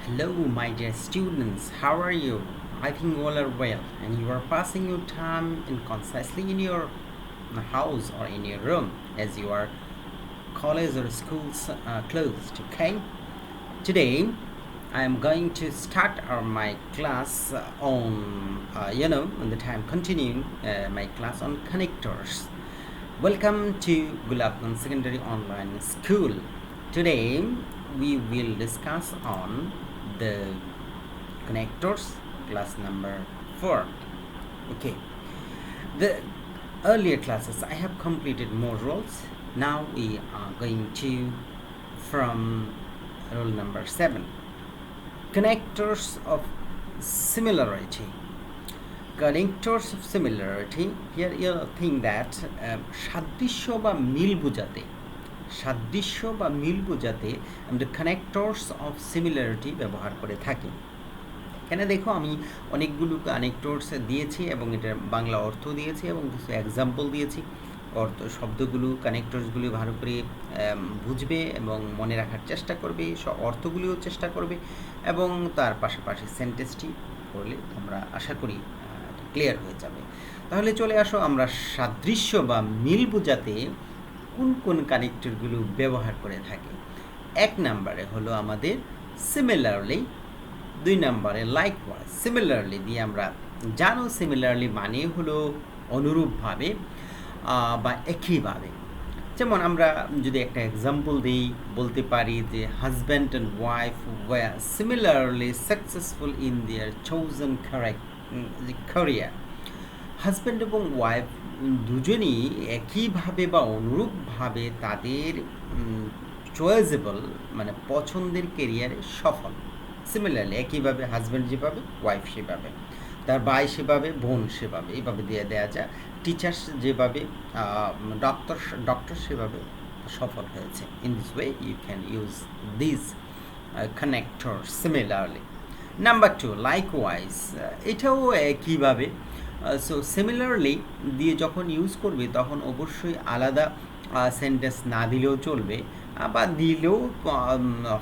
Hello, my dear students. How are you? I think all are well, and you are passing your time in concisely in your house or in your room as your college or schools closed. Okay. Today, I am going to start my class on the time continuing my class on connectors. Welcome to Gulabgan Secondary Online School. Today we will discuss on the connectors, class number 4. Okay, the earlier classes I have completed more roles. Now we are going to from role number 7, connectors of similarity. Connectors of similarity, here you think that সাদৃশ্য বা মিল বোঝাতে আমরা connectors of similarity ব্যবহার করে থাকি। এখানে দেখো আমি অনেকগুলো কানেক্টরস দিয়েছি এবং এটার বাংলা অর্থ দিয়েছি এবং কিছু এক্সাম্পল দিয়েছি। শব্দগুলো কানেক্টরসগুলি ভালো করে বুঝবে এবং মনে রাখার চেষ্টা করবে, অর্থগুলিও চেষ্টা করবে এবং তার পাশাপাশি সেন্টেন্সটি করলে আমরা আশা করি ক্লিয়ার হয়ে যাবে। তাহলে চলে আসো, আমরা সাদৃশ্য বা মিল বোঝাতে কোন কোন কানেক্টরগুলো ব্যবহার করে থাকি। 1 নম্বরে হলো আমাদের সিমিলারলি, 2 নম্বরে লাইকওয়াইজ। সিমিলারলি দিয়ে আমরা জানো, সিমিলারলি মানে হলো অনুরূপভাবে বা একইভাবে। যেমন আমরা যদি একটা এক্সাম্পল দিই, বলতে পারি যে husband and wife were similarly successful in their chosen career. Husband এবং ওয়াইফ দুজনই একইভাবে বা অনুরূপভাবে তাদের চয়েজেবল মানে পছন্দের কেরিয়ারে সফল। সিমিলারলি একইভাবে হাজব্যান্ড যেভাবে, ওয়াইফ সেভাবে, তার ভাই সেভাবে, বোন সেভাবে, এইভাবে দিয়ে দেওয়া যায়। টিচার্স যেভাবে, ডক্টর সেভাবে সফল হয়েছে। In this way you can use this connector similarly. Number 2, likewise. এটাও একইভাবে। সো সিমিলারলি দিয়ে যখন ইউজ করবে তখন অবশ্যই আলাদা সেন্টেন্স না দিলেও চলবে বা দিলেও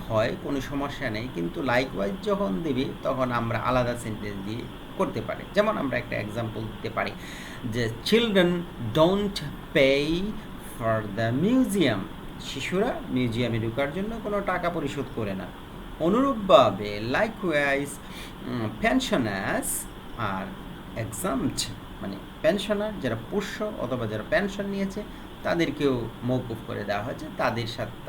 হয়, কোনো সমস্যা নেই, কিন্তু লাইকওয়াইজ যখন দেবে তখন আমরা আলাদা সেন্টেন্স দিয়ে করতে পারি। যেমন আমরা একটা এক্সাম্পল দিতে পারি যে children don't pay for the museum. শিশুরা মিউজিয়ামে ঢোকার জন্য কোনো টাকা পরিশোধ করে না। অনুরূপভাবে লাইকওয়াইজ পেনশনার্স আর এক্সাম্পট, মানে পেনশনার যারা পোষ্য অথবা যারা পেনশন নিয়েছে তাদেরকেও মওকুফ করে দেওয়া হয়েছে,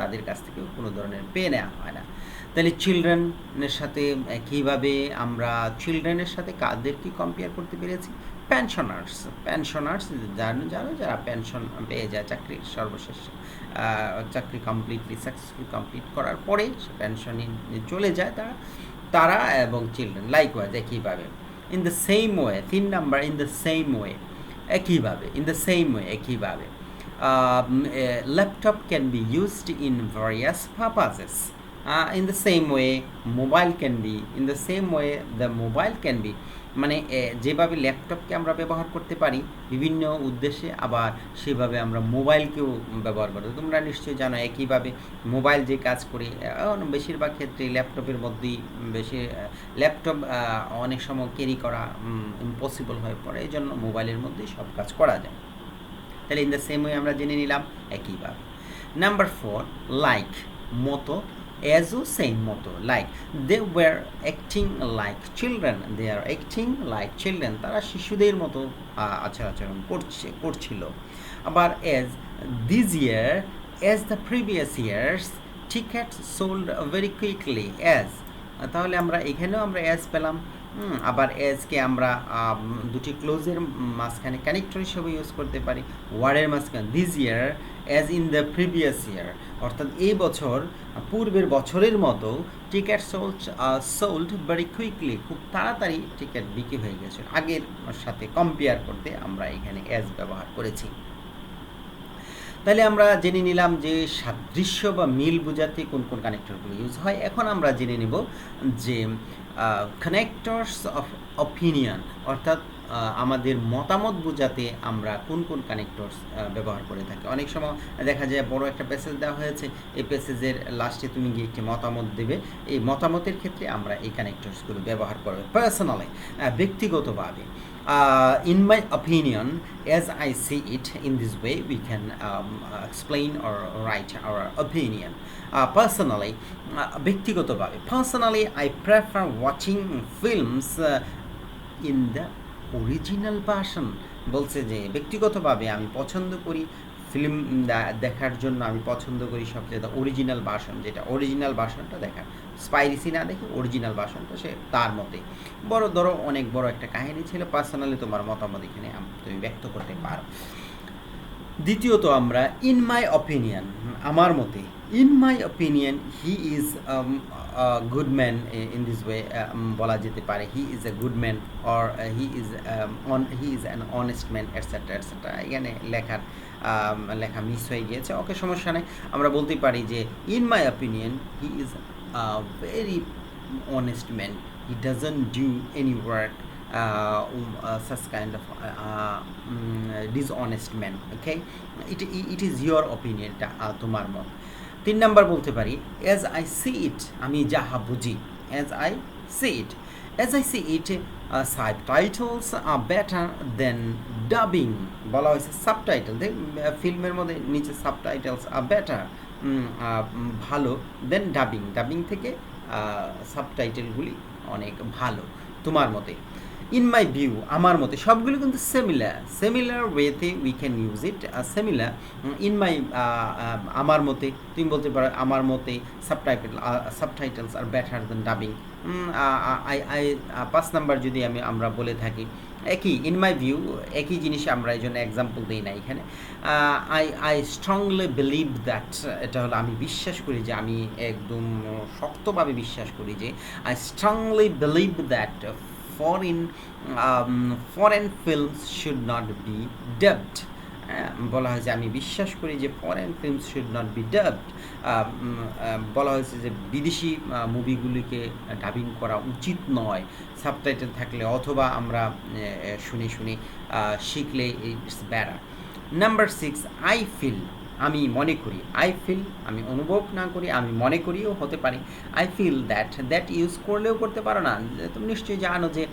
তাদের কাছ থেকেও কোনো ধরনের পে নেওয়া হয় না। তাহলে চিলড্রেনের সাথে কীভাবে আমরা চিলড্রেনের সাথে কাদেরকে কম্পেয়ার করতে পেরেছি? পেনশনার্স যারা পেনশন পেয়ে যায় চাকরির সর্বশেষ চাকরি সাকসেসফুল কমপ্লিট করার পরে সে পেনশনে চলে যায় তারা এবং চিলড্রেন লাইকওয়াইজ একইভাবে। In the same way, 3 number, in the same way একইভাবে। Laptop can be used in various purposes. In the same way, the mobile can be, মানে যেভাবে ল্যাপটপকে আমরা ব্যবহার করতে পারি বিভিন্ন উদ্দেশ্যে, আবার সেভাবে আমরা মোবাইলকেও ব্যবহার করি। তোমরা নিশ্চয়ই জানো একইভাবে মোবাইল যে কাজ করে, বেশিরভাগ ক্ষেত্রে ল্যাপটপের মধ্যেই বেশি, ল্যাপটপ অনেক সময় ক্যারি করা ইম্পসিবল হয়ে পড়ে, এই জন্য মোবাইলের মধ্যেই সব কাজ করা যায়। তাহলে ইন দ্য সেম ওয়ে আমরা জেনে নিলাম একইভাবে। নাম্বার 4, লাইক, মতো, এজও সেম মতো, like they were acting like children, তারা শিশুদের মতো আচরণ করছিল। আবার as this year, as the previous years, tickets sold very quickly, as, তাহলে আমরা এখানেও আমরা এজ পেলাম। আবার এজকে আমরা দুটি ক্লোজের মাঝখানে কানেক্টর হিসেবে ইউজ করতে পারি, ওয়ার্ডের মাঝখানে। This year as in the previous year, অর্থাৎ এই বছর পূর্বের বছরের মতো টিকেট সোল্ড ভেরি কুইকলি, খুব তাড়াতাড়ি টিকিট বিক্রি হয়ে গেছে। আগের সাথে কম্পেয়ার করতে আমরা এখানে এজ ব্যবহার করেছি। তাহলে আমরা জেনে নিলাম যে সাদৃশ্য বা মিল বোঝাতে কোন কোন কানেক্টরগুলো ইউজ হয়। এখন আমরা জেনে নেব যে কানেক্টরস অফ অপিনিয়ন, অর্থাৎ আমাদের মতামত বোঝাতে আমরা কোন কোন কানেক্টরস ব্যবহার করে থাকি। অনেক সময় দেখা যায় বড় একটা প্যাসেজ দেওয়া হয়েছে, এই প্যাসেজের লাস্টে তুমি গিয়ে একটি মতামত দেবে, এই মতামতের ক্ষেত্রে আমরা এই কানেক্টরসগুলো ব্যবহার করব। পার্সোনালি, ব্যক্তিগতভাবে, in my opinion, as I see it, in this way we can explain or write our opinion. Personally, ব্যক্তিগতভাবে, personally I prefer watching films in the original version. বলছে যে ব্যক্তিগতভাবে আমি পছন্দ করি ফিল্ম দেখার জন্য, আমি পছন্দ করি সবচেয়ে অরিজিনাল ভার্সন, যেটা অরিজিনাল ভার্সনটা দেখার, স্পাইরিসি না দেখি অরিজিনাল ভার্সনটা, সে তার মতে বড় ধরো অনেক বড় একটা কাহিনী ছিল, পার্সোনালি তোমার মতামত এখানে তুমি ব্যক্ত করতে পারো। দ্বিতীয়ত আমরা ইন মাই অপিনিয়ন, আমার মতে, in my opinion he is good man, in this way বলা যেতে পারে he is a good man or he is an honest man etcetera etcetera. এখানে লেখা মিস হয়ে গিয়েছে, ওকে সমস্যা নেই, আমরা বলতে পারি যে in my opinion he is very honest man, he doesn't do any work such kind of dishonest man. Okay, it is your opinion, এটা তোমার মত। 3 নাম্বার বলতে পারি as I see it, আমি যাহা বুঝি, as I see it, as I see it, subtitles are better than dubbing। বলা হয়েছে সাবটাইটেল, ফিল্মের মধ্যে নিচে সাবটাইটেলস are better, ভালো, দেন ডাবিং, ডাবিং থেকে সাবটাইটেলগুলি অনেক ভালো তোমার মতে। ইন মাই ভিউ, আমার মতে, সবগুলো কিন্তু সিমিলার ওয়েতে we can use it, similar. In my, আমার মতে, তুমি বলতে পারো আমার মতে subtitles are better than dubbing. I 5 number যদি আমরা বলে থাকি একই, ইন মাই ভিউ একই জিনিস, আমরা এই জন্য এক্সাম্পল দিই না এখানে। আই স্ট্রংলি বিলিভ দ্যাট, এটা হলো আমি বিশ্বাস করি যে, আমি একদম শক্তভাবে বিশ্বাস করি যে, I strongly believe that foreign films should not be dubbed। বলা হয়েছে আমি বিশ্বাস করি যে foreign films should not be dubbed, বলা হয়েছে যে বিদেশি মুভিগুলিকে ডাবিং করা উচিত নয় সাবটাইটেল থাকলে, অথবা আমরা শুনে শিখলে it's better. Number 6, I feel, আমি মনে করি, আই ফিল আমি অনুভব না করি, আমি মনে করিও হতে পারি। আই ফিল দ্যাট ইউজ করলেও করতে পারো না, তুমি নিশ্চয়ই জানো যে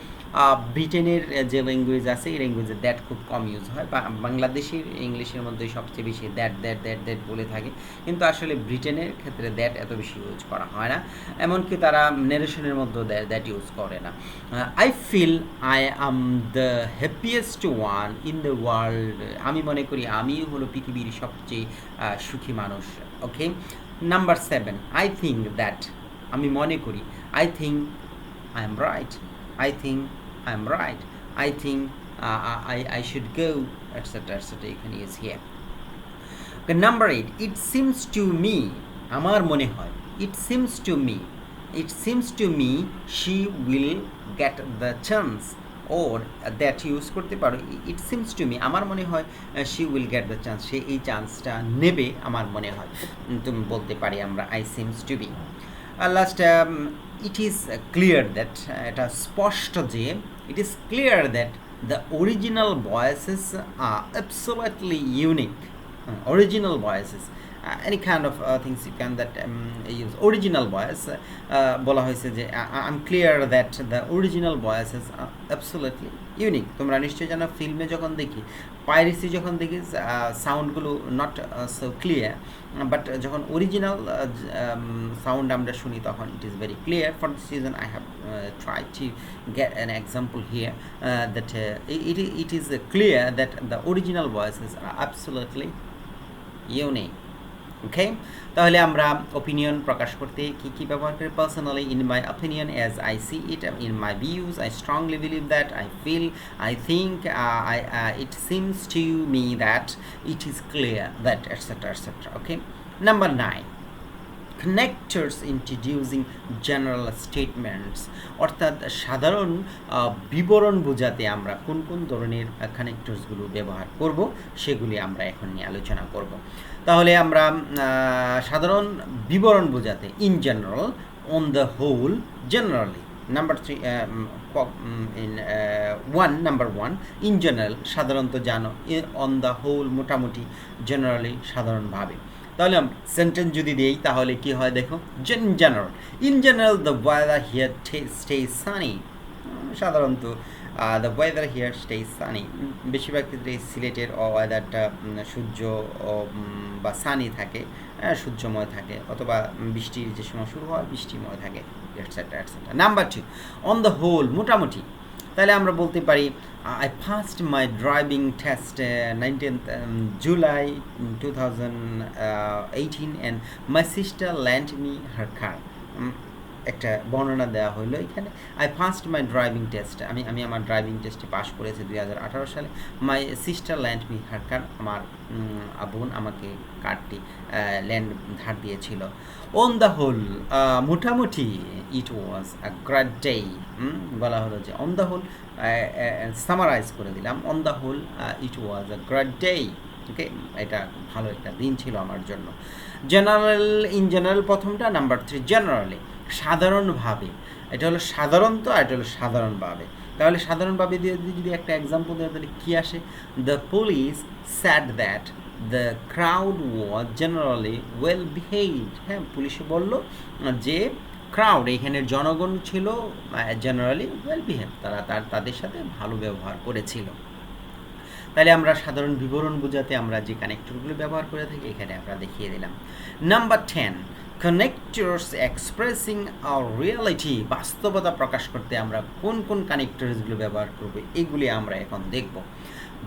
ব্রিটেনের যে ল্যাঙ্গুয়েজ আছে এই ল্যাঙ্গুয়েজে দ্যাট খুব কম ইউজ হয়, বা বাংলাদেশের ইংলিশের মধ্যে সবচেয়ে বেশি দ্যাট বলে থাকে, কিন্তু আসলে ব্রিটেনের ক্ষেত্রে দ্যাট এত বেশি ইউজ করা হয় না, এমনকি তারা নেরেশনের মধ্যেও দ্যাট ইউজ করে না। I feel I am the happiest one in the world, আমি মনে করি আমি হলো পৃথিবীর সবচেয়ে সুখী মানুষ। Okay, number 7, I think that, আমি মনে করি, I think I am right, I think I'm right, I think I should go, etc. You can use here. Okay, number 8, it seems to me, আমার মনে হয়, it seems to me she will get the chance, or that use করতে পারো, it seems to me, আমার মনে হয় she will get the chance, সে এই চান্সটা নেবে আমার মনে হয়, তুমি বলতে পারি আমরা I seems to be। Last, it is clear that, এটা স্পষ্ট যে, it is clear that the original voices are absolutely unique, original voices, any kind of things you can that use original voice, বলা হয়েছে যে I'm clear that the original voices are absolutely unique। তোমরা নিশ্চয়ই জানো ফিল্মে যখন দেখি, piracy যখন দেখি সাউন্ডগুলো নট সো ক্লিয়ার, বাট যখন অরিজিনাল সাউন্ড আমরা শুনি তখন it is very clear. For this reason I have try to get an example here that it is clear that the original voices are absolutely unique। Okay, তাহলে আমরা opinion প্রকাশ করতে কি ব্যবহার করি? Personally, in my opinion, as I see it, in my views, I strongly believe that, I feel, I think, it seems to me that, it is clear that, etcetera etcetera. Okay, number 9, connectors introducing general statements, অর্থাৎ সাধারণ বিবরণ বোঝাতে আমরা কোন কোন ধরনের কানেক্টরসগুলো ব্যবহার করব সেগুলি আমরা এখন নিয়ে আলোচনা করব। তাহলে আমরা সাধারণ বিবরণ বোঝাতে in general, on the whole, generally, number three in number one, in general সাধারণত জানো, অন দ্য হোল মোটামুটি, জেনারেলি সাধারণভাবে। তাহলে সেন্টেন্স যদি দিই তাহলে কি হয় দেখো, general, in general the weather here stay sunny, সাধারণত the weather here stay sunny, বেশিরভাগ ক্ষেত্রে সিলেটের ওয়েদারটা সূর্য বা সানি থাকে, সূর্যময় থাকে, অথবা বৃষ্টির যে সময় শুরু হয় বৃষ্টিময় থাকে, etcetera etcetera. Number two, on the whole মোটামুটি, তাহলে আমরা বলতে পারি I first my driving test 19th July 2018 and my sister lent me her car. একটা বর্ণনা দেওয়া হলো এখানে, I first my driving test, আমি আমার ড্রাইভিং টেস্টে পাশ করেছি 2018 সালে। My sister lent me her car, আমার বোন আমাকে কারটি ধার দিয়েছিল। অন দ্য হোল মোটামুটি, ইট ওয়াজ আ গ্রেট ডে, বলা হলো যে অন দ্য হোল, সামারাইজ করে দিলাম, on the whole it was a great day. Okay, এটা ভালো একটা দিন ছিল আমার জন্য। জেনারেল, ইন জেনারেল প্রথমটা, নাম্বার থ্রি জেনারেলি সাধারণভাবে, এটা হলো সাধারণত আর এটা হলো সাধারণভাবে। তাহলে সাধারণভাবে দিয়ে যদি একটা এক্সাম্পল দেওয়া তাহলে কী আসে, the police sad that the crowd was generally well behaved. হ্যাঁ, পুলিশে বলল যে ক্রাউড, এখানের জনগণ ছিল জেনারেলি ওয়েল বিহেভ, তারা তাদের সাথে ভালো ব্যবহার করেছিল। তাহলে আমরা সাধারণ বিবরণ বোঝাতে আমরা যে কানেক্টরগুলো ব্যবহার করে থাকি এখানে আমরা দেখিয়ে দিলাম। Number 10, connectors expressing our reality, বাস্তবতা প্রকাশ করতে আমরা কোন কোন কানেক্টরসগুলো ব্যবহার করব এগুলি আমরা এখন দেখব।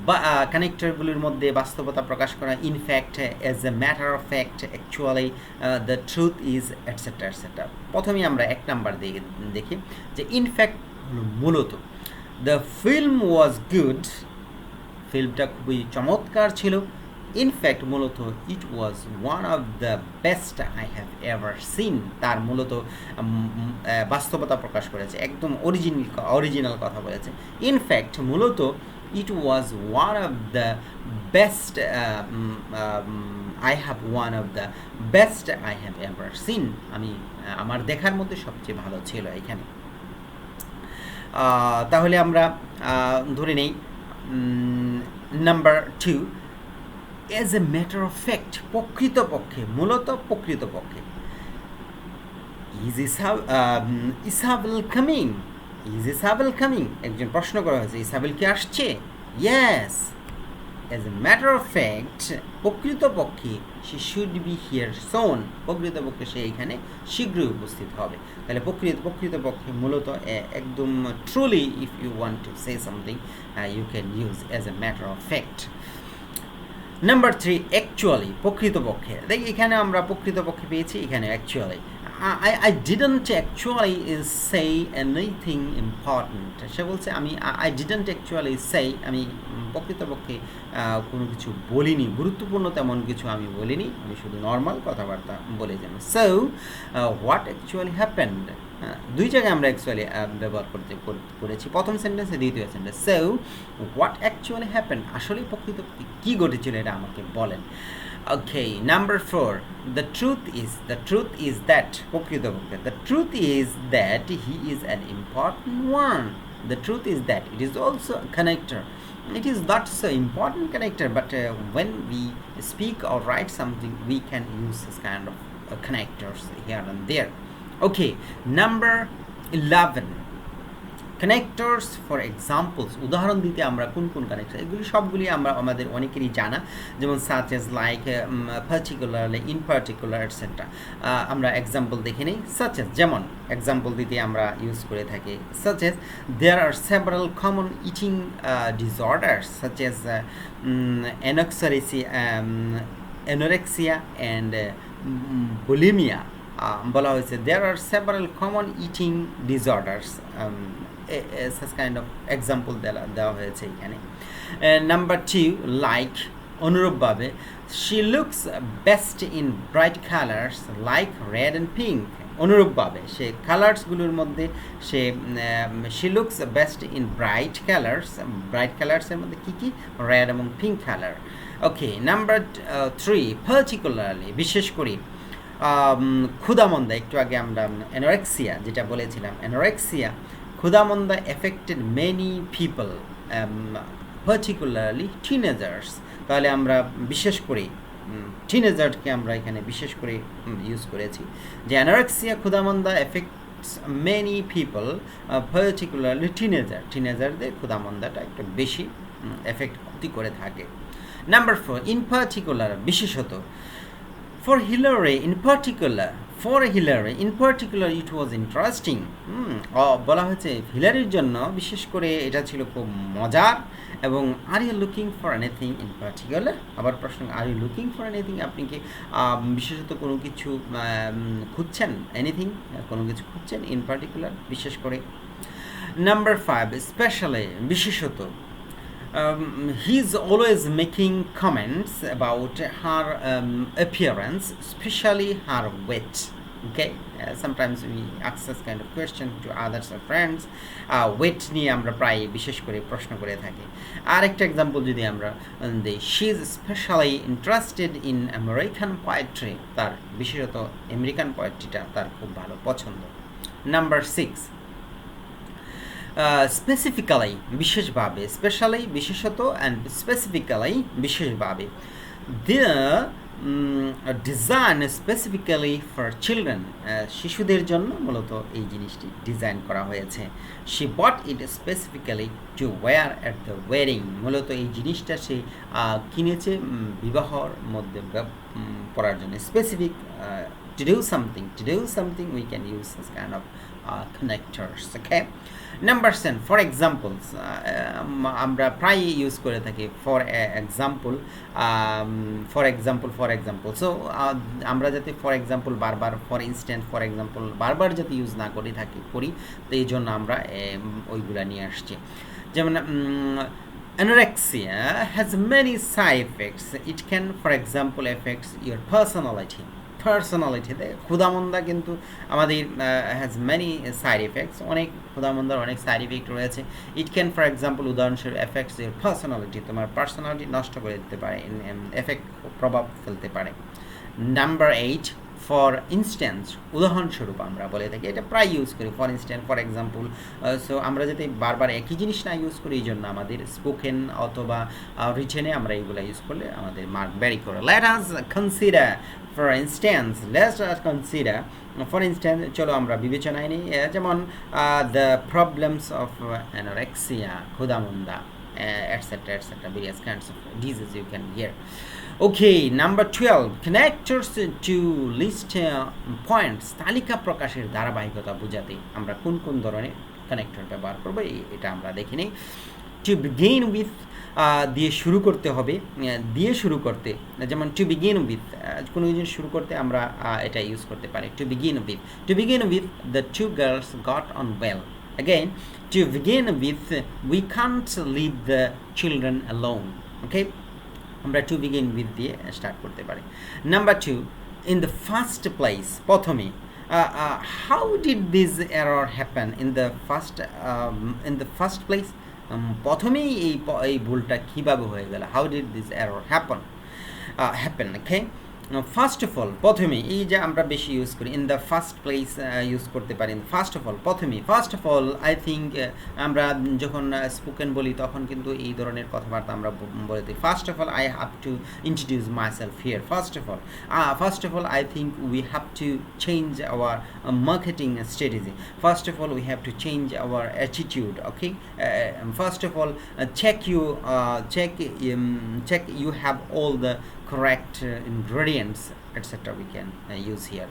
বা কানেক্টরগুলির মধ্যে বাস্তবতা প্রকাশ করা, in fact, as a matter of fact, actually, the truth is, etcetera etcetera. প্রথমেই আমরা এক নাম্বার দেখি যে ইনফ্যাক্ট হলো মূলত, দ্য ফিল্ম ওয়াজ গুড, ফিল্মটা খুবই চমৎকার ছিল। ইনফ্যাক্ট মূলত, it was one of the best I have ever seen, তার মূলত বাস্তবতা প্রকাশ করেছে, একদম অরিজিনাল কথা বলেছে। ইনফ্যাক্ট মূলত, it was one of the best, I have one of the best I have ever seen, আমি আমার দেখার মধ্যে সবচেয়ে ভালো ছিল এখানে। তাহলে আমরা ধরে নেই number 2, as a matter of fact, প্রকৃতপক্ষে, মূলত প্রকৃতপক্ষে। Is Isabel coming, is Isabel coming, একজন প্রশ্ন করা হয়েছে, ইসাবেল কি আসছে? Yes, as a matter of fact, প্রকৃতপক্ষে, সে শুড বি হিয়ার সোন, প্রকৃতপক্ষে সে এখানে শীঘ্রই উপস্থিত হবে। তাহলে প্রকৃতপক্ষে মূলত একদম truly, if you want to say something you can use as a matter of fact. Number 3, actually, প্রকৃতপক্ষে। দেখি এখানে আমরা প্রকৃতপক্ষে পেয়েছি, এখানে actually. I didn't actually say anything important, সে বলছে I didn't actually say, আমি প্রকৃতপক্ষে কোনো কিছু বলিনি, গুরুত্বপূর্ণ তেমন কিছু আমি বলিনি, আমি শুধু নর্মাল কথাবার্তা বলে যাব। সো হোয়াট অ্যাকচুয়ালি হ্যাপেন্ড, দুই জায়গায় আমরা অ্যাকচুয়ালি ব্যবহার করেছি, প্রথম সেন্টেন্সে, দ্বিতীয় sentence. So what actually happened, আসলে প্রকৃতপক্ষে কী ঘটেছিল এটা আমাকে বলেন। Okay, number 4, the truth is that, প্রকৃতপক্ষে, the truth is that he is an important one, the truth is that it is also a connector, it is not so important connector, but when we speak or write something we can use this kind of connectors here and there. Okay, number 11, connectors for examples, উদাহরণ দিতে আমরা কোন কোন connector, এগুলি সবগুলি আমাদের অনেকেরই জানা, যেমন such as, like, particularly, in particular, etcetera. আমরা এক্সাম্পল দেখে নিই। সাচ এজ, যেমন এক্সাম্পল দিতে আমরা ইউজ করে থাকি, such as, there are several common eating disorders such as anorexia and bulimia. বলা হয়েছে there are several common eating disorders, such kind of example দেওয়া হয়েছে এখানে। নাম্বার 2, লাইক, অনুরূপভাবে, she looks best in bright colors like red and pink, অনুরূপভাবে সে কালার্সগুলোর মধ্যে she looks best in bright কালার্সের মধ্যে কী কী, red এবং পিঙ্ক কালার। ওকে, নাম্বার 3, particularly, বিশেষ করে, ক্ষুধামন্দা, একটু আগে আমরা অ্যানোরেক্সিয়া যেটা বলেছিলাম, অ্যানোরেক্সিয়া ক্ষুধামন্দা affected many people, particularly teenagers. তাহলে আমরা বিশেষ করে টিনেজারকে আমরা এখানে বিশেষ করে ইউজ করেছি, যে অ্যানোরেক্সিয়া ক্ষুধামন্দা এফেক্টস মেনি পিপল, পার্টিকুলারলি টিনেজারদের ক্ষুধামন্দাটা একটু বেশি এফেক্ট ক্ষতি করে থাকে। নাম্বার 4, ইন পার্টিকুলার বিশেষত। For Hillary in particular it was interesting. বলা হয়েছে হিলারির জন্য বিশেষ করে এটা ছিল খুব মজার। এবং are you looking for anything in particular, আবার প্রশ্ন, are you looking for anything, আপনি কি বিশেষত কোনো কিছু খুঁজছেন, এনিথিং কোনো কিছু খুঁজছেন, ইন পার্টিকুলার বিশেষ করে। নাম্বার 5, স্পেশালি বিশেষত। He's always making comments about her appearance, especially her weight. Okay, sometimes we ask this kind of question to others or friends. Weight নিয়ে আমরা প্রায় বিশেষ করে প্রশ্ন করে থাকি। আর একটা এক্সাম্পল যদি আমরা দিই, she is especially interested in American poetry. তার বিশেষত আমেরিকান পোয়েট্রিটা তার খুব ভালো পছন্দ। নাম্বার 6, স্পেসিফিক্যালি বিশেষভাবে, স্পেশালি বিশেষত অ্যান্ড স্পেসিফিক্যালি বিশেষভাবে। The design specifically for children, শিশুদের জন্য মূলত এই জিনিসটি ডিজাইন করা হয়েছে। She bought it specifically to wear at the wedding, মূলত এই জিনিসটা সে কিনেছে বিবাহর মধ্যে পড়ার জন্য। Specific, to do something we can use this kind of connectors. Okay, number 10, for examples, আমরা প্রায় ইউজ করে থাকি for example, so আমরা যাতে for example বারবার, for instance, for example বারবার যাতে ইউজ না করি তো এই জন্য আমরা ওইগুলা নিয়ে আসছি। যেমন anorexia has many side effects. It can, for example, affect your personality. ক্ষুধামন্দা কিন্তু আমাদের হ্যাজ মেনি সাইড এফেক্টস, অনেক ক্ষুধামন্দার অনেক সাইড ইফেক্ট রয়েছে। ইট ক্যান, ফর এক্সাম্পল, উদাহরণস্বরূপ এফেক্টস ইউর পার্সোনালিটি, তোমার পার্সোনালিটি নষ্ট করে দিতে পারে, এফেক্ট প্রভাব ফেলতে পারে। নাম্বার 8, ফর ইনস্ট্যান্স, উদাহরণস্বরূপ আমরা বলে থাকি, এটা প্রায় ইউজ করি, for instance, for example. So আমরা যাতে বারবার একই জিনিস না ইউজ করি, এই জন্য আমাদের স্পোকেন অথবা রিটেনে আমরা এইগুলো ইউজ করলে আমাদের মার্ক ভ্যারি করে। Let us consider, for instance, for instance, চলো আমরা বিবেচনায় নিই, যেমন দ্য প্রবলেমস অফ অ্যানোরেক্সিয়া, ক্ষুধামন্দা, etc., various kinds of diseases you can hear. Okay, number 12, connectors to list points, তালিকা প্রকাশের ধারাবাহিকতা বোঝাতে আমরা কোন কোন ধরনের কানেক্টর ব্যবহার করব এটা আমরা দেখে নিই। টু বিগিন উইথ দিয়ে শুরু করতে হবে, দিয়ে শুরু করতে, যেমন টু বিগিন উইথ, কোনো কিছু শুরু করতে আমরা এটা ইউজ করতে পারি। To begin with the two girls got on well. Again, to begin with, we can't leave the children alone. Okay, আমরা to begin with দিয়ে স্টার্ট করতে পারি। Number 2, in the first place, প্রথমে, how did this error happen in the first place? প্রথমেই এই ভুলটা কিভাবে হয়ে গেল? How did this error happen? Okay, first of all, প্রথমে, এই যে আমরা বেশি ইউজ করি, in the first place use করতে পারি। ফার্স্ট অফ অল, প্রথমে, first of all, I think আমরা যখন স্পোকেন বলি তখন কিন্তু এই ধরনের কথাবার্তা আমরা বলে দিই। First of all, I have to introduce my self here. First of all, I think we have to change our marketing strategy. First of all, we have to change our attitude. Okay, first of all, check you have all the correct ingredients, etc. we can use here.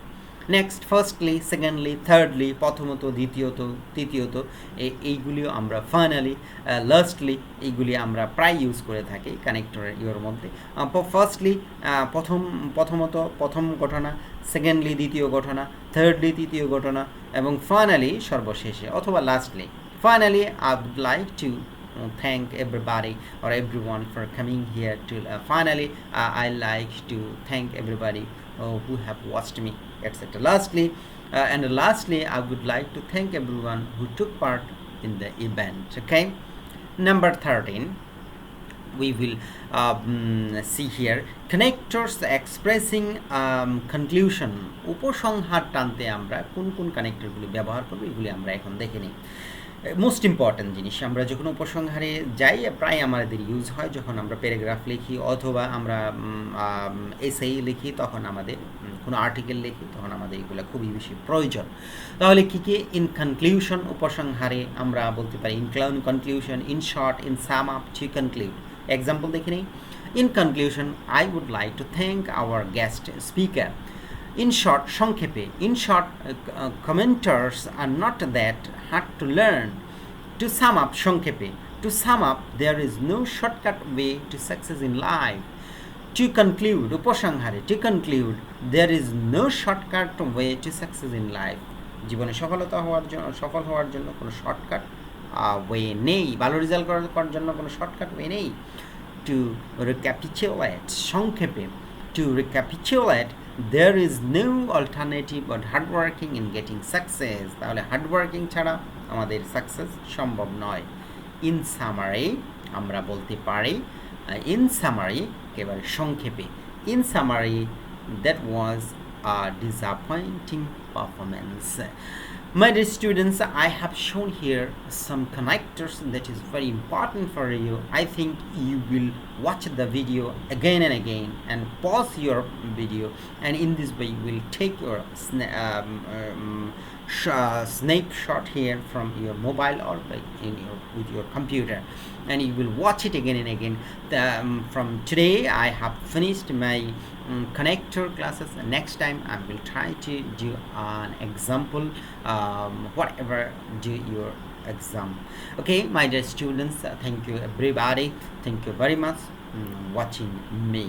Next, firstly, secondly, thirdly, প্রথমত, দ্বিতীয়ত, তৃতীয়ত, এইগুলিও আমরা, finally, lastly, এইগুলি আমরা প্রায় use করে থাকি কানেক্টরের your মধ্যে। ফার্স্টলি, প্রথমত, প্রথম ঘটনা, সেকেন্ডলি, দ্বিতীয় ঘটনা, থার্ডলি, তৃতীয় ঘটনা, এবং ফাইনালি, সর্বশেষে অথবা lastly. Finally, I would like to thank everybody or everyone for coming here to finally I like to thank everybody who have watched me, etc. Lastly, I would like to thank everyone who took part in the event. Okay, number 13, we will see here connectors expressing conclusion. উপসংহার টানতে আমরা কোন কোন কানেক্টরগুলি ব্যবহার করব এগুলি আমরা এখন দেখে নিই। মোস্ট ইম্পর্ট্যান্ট জিনিস, আমরা যখন উপসংহারে যাই প্রায় আমাদের ইউজ হয় যখন আমরা প্যারাগ্রাফ লিখি অথবা আমরা এসে লিখি, তখন আমাদের কোনো আর্টিকেল লিখি, তখন আমাদের এগুলো খুবই বেশি প্রয়োজন। তাহলে কী কী? ইন কনক্লিউশন, উপসংহারে আমরা বলতে পারি in conclusion, in short, in sum up, to conclude. Example দেখে নিই। In conclusion, I would like to thank our guest speaker. In short, সংক্ষেপে, in short, commenters are not that hard to learn. To sum up, সংক্ষেপে, to sum up, there is no shortcut way to success in life. To conclude, উপসংহারে, to conclude, there is no shortcut way to success in life. জীবনে সফল হওয়ার জন্য কোনো shortcut way নেই, ভালো result করার জন্য কোনো শর্টকাট ওয়ে নেই। To recapitulate, সংক্ষেপে, to recapitulate, there is no alternative but hard working in getting success. তাহলে হার্ড ওয়ার্কিং ছাড়া আমাদের সাকসেস সম্ভব নয়। ইন সামারি, আমরা বলতে পারি ইন সামারি, একেবারে সংক্ষেপে, in summary, that was a disappointing performance. My dear students, I have shown here some connectors that is very important for you. I think you will watch the video again and again and pause your video, and in this way you will take your snapshot here from your mobile or with your computer, and you will watch it again and again. From today I have finished my connector classes. Next time I will try to do an example, whatever do your exam. Okay, my dear students, thank you everybody, thank you very much watching me.